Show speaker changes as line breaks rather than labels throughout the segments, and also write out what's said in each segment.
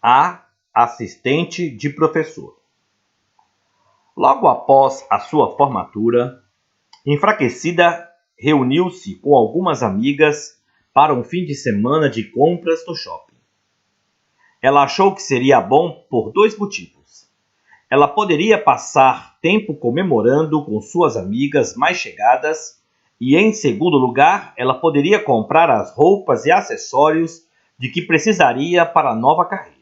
A assistente de professor. Logo após a sua formatura, enfraquecida, reuniu-se com algumas amigas para um fim de semana de compras no shopping. Ela achou que seria bom por dois motivos. Ela poderia passar tempo comemorando com suas amigas mais chegadas e, em segundo lugar, ela poderia comprar as roupas e acessórios de que precisaria para a nova carreira.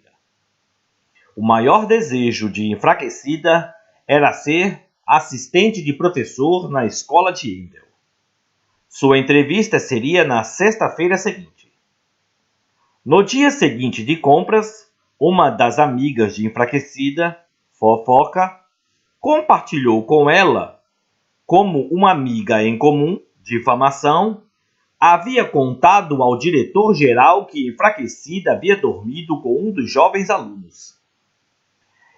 O maior desejo de enfraquecida era ser assistente de professor na escola de Endel. Sua entrevista seria na sexta-feira seguinte. No dia seguinte de compras, uma das amigas de enfraquecida, Fofoca, compartilhou com ela como uma amiga em comum, difamação, havia contado ao diretor-geral que enfraquecida havia dormido com um dos jovens alunos.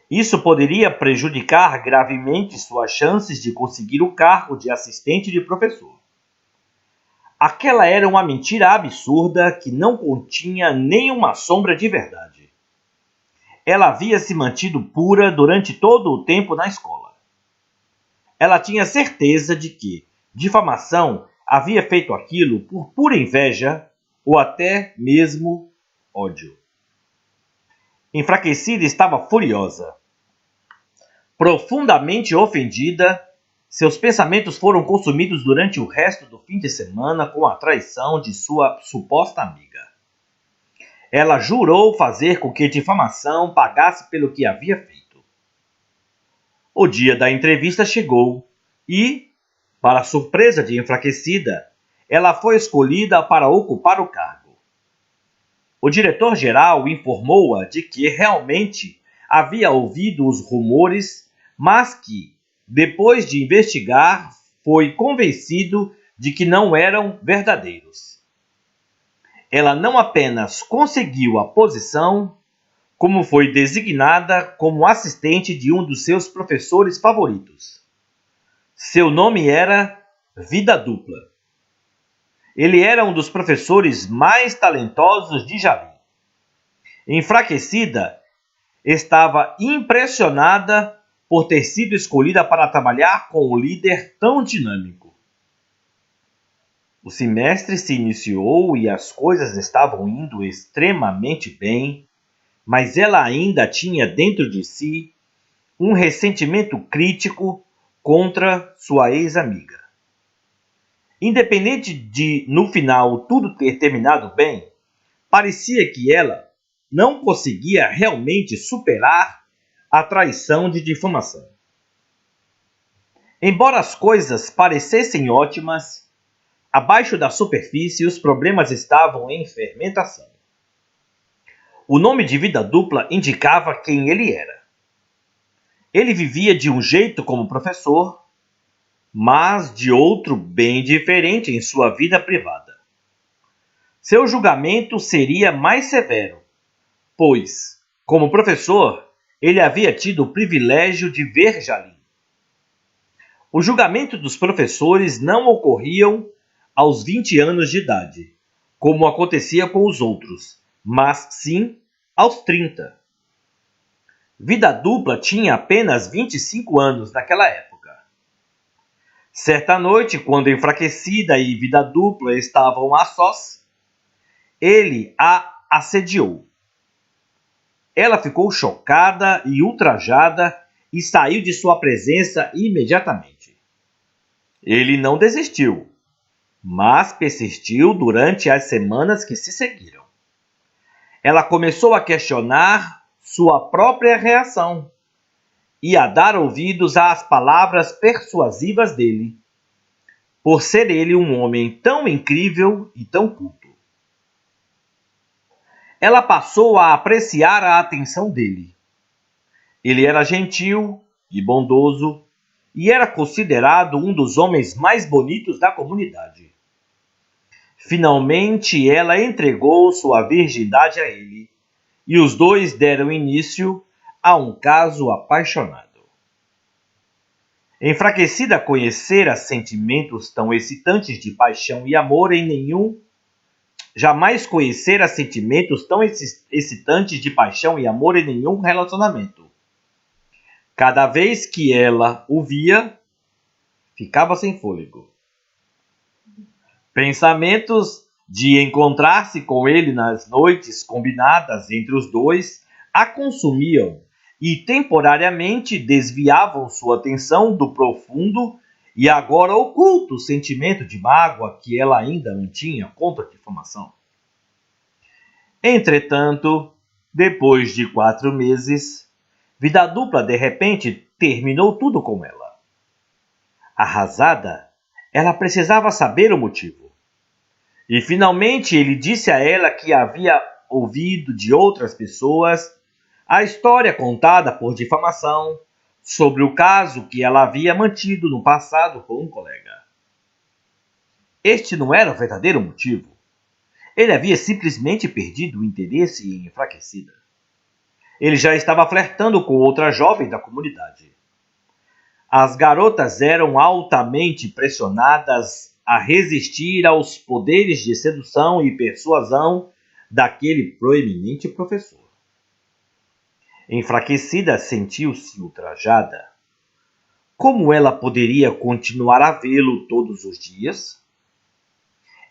Isso poderia prejudicar gravemente suas chances de conseguir o cargo de assistente de professor. Aquela era uma mentira absurda que não continha nenhuma sombra de verdade. Ela havia se mantido pura durante todo o tempo na escola. Ela tinha certeza de que difamação havia feito aquilo por pura inveja ou até mesmo ódio. Enfraquecida estava furiosa. Profundamente ofendida, seus pensamentos foram consumidos durante o resto do fim de semana com a traição de sua suposta amiga. Ela jurou fazer com que difamação pagasse pelo que havia feito. O dia da entrevista chegou e, para surpresa de enfraquecida, ela foi escolhida para ocupar o cargo. O diretor-geral informou-a de que realmente havia ouvido os rumores, mas que, depois de investigar, foi convencido de que não eram verdadeiros. Ela não apenas conseguiu a posição, como foi designada como assistente de um dos seus professores favoritos. Seu nome era Vida Dupla. Ele era um dos professores mais talentosos de Jalim. Enfraquecida, estava impressionada por ter sido escolhida para trabalhar com um líder tão dinâmico. O semestre se iniciou e as coisas estavam indo extremamente bem, mas ela ainda tinha dentro de si um ressentimento crítico contra sua ex-amiga. Independente de, no final, tudo ter terminado bem, parecia que ela não conseguia realmente superar a traição de difamação. Embora as coisas parecessem ótimas, abaixo da superfície os problemas estavam em fermentação. O nome de Vida Dupla indicava quem ele era. Ele vivia de um jeito como professor, mas de outro bem diferente em sua vida privada. Seu julgamento seria mais severo, pois, como professor, ele havia tido o privilégio de ver Jalim. O julgamento dos professores não ocorriam aos 20 anos de idade, como acontecia com os outros, mas sim aos 30. Vida Dupla tinha apenas 25 anos naquela época. Certa noite, quando enfraquecida e Vida Dupla estavam a sós, ele a assediou. Ela ficou chocada e ultrajada e saiu de sua presença imediatamente. Ele não desistiu, mas persistiu durante as semanas que se seguiram. Ela começou a questionar sua própria reação e a dar ouvidos às palavras persuasivas dele, por ser ele um homem tão incrível e tão culto. Ela passou a apreciar a atenção dele. Ele era gentil e bondoso e era considerado um dos homens mais bonitos da comunidade. Finalmente, ela entregou sua virgindade a ele e os dois deram início a um caso apaixonado. Enfraquecida conhecera sentimentos tão excitantes de paixão e amor em nenhum jamais conhecera sentimentos tão excitantes de paixão e amor em nenhum relacionamento. Cada vez que ela o via, ficava sem fôlego. Pensamentos de encontrar-se com ele nas noites combinadas entre os dois a consumiam e temporariamente desviavam sua atenção do profundo e agora oculto sentimento de mágoa que ela ainda mantinha contra a difamação. Entretanto, depois de 4 meses, vida dupla de repente terminou tudo com ela. Arrasada, ela precisava saber o motivo. E finalmente ele disse a ela que havia ouvido de outras pessoas a história contada por difamação sobre o caso que ela havia mantido no passado com um colega. Este não era o verdadeiro motivo. Ele havia simplesmente perdido o interesse e enfraquecida. Ele já estava flertando com outra jovem da comunidade. As garotas eram altamente pressionadas a resistir aos poderes de sedução e persuasão daquele proeminente professor. Enfraquecida, sentiu-se ultrajada. Como ela poderia continuar a vê-lo todos os dias?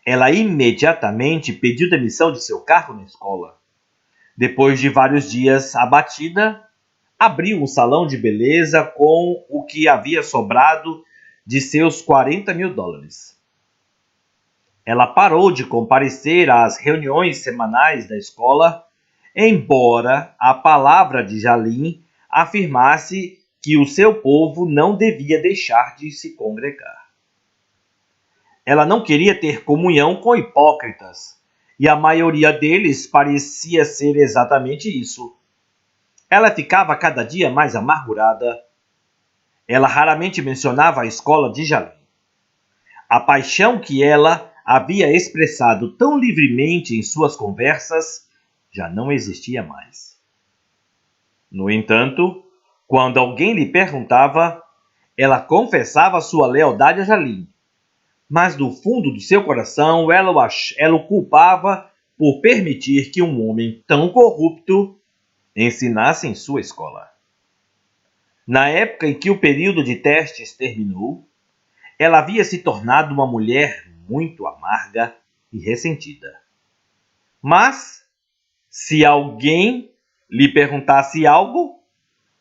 Ela imediatamente pediu demissão de seu cargo na escola. Depois de vários dias abatida, abriu um salão de beleza com o que havia sobrado de seus $40.000. Ela parou de comparecer às reuniões semanais da escola, embora a palavra de Jalim afirmasse que o seu povo não devia deixar de se congregar. Ela não queria ter comunhão com hipócritas, e a maioria deles parecia ser exatamente isso. Ela ficava cada dia mais amargurada. Ela raramente mencionava a escola de Jalim. A paixão que ela havia expressado tão livremente em suas conversas já não existia mais. No entanto, quando alguém lhe perguntava, ela confessava sua lealdade a Jalim. Mas do fundo do seu coração ela o culpava por permitir que um homem tão corrupto ensinasse em sua escola. Na época em que o período de testes terminou, ela havia se tornado uma mulher muito amarga e ressentida. Mas, se alguém lhe perguntasse algo,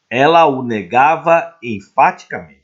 ela o negava enfaticamente.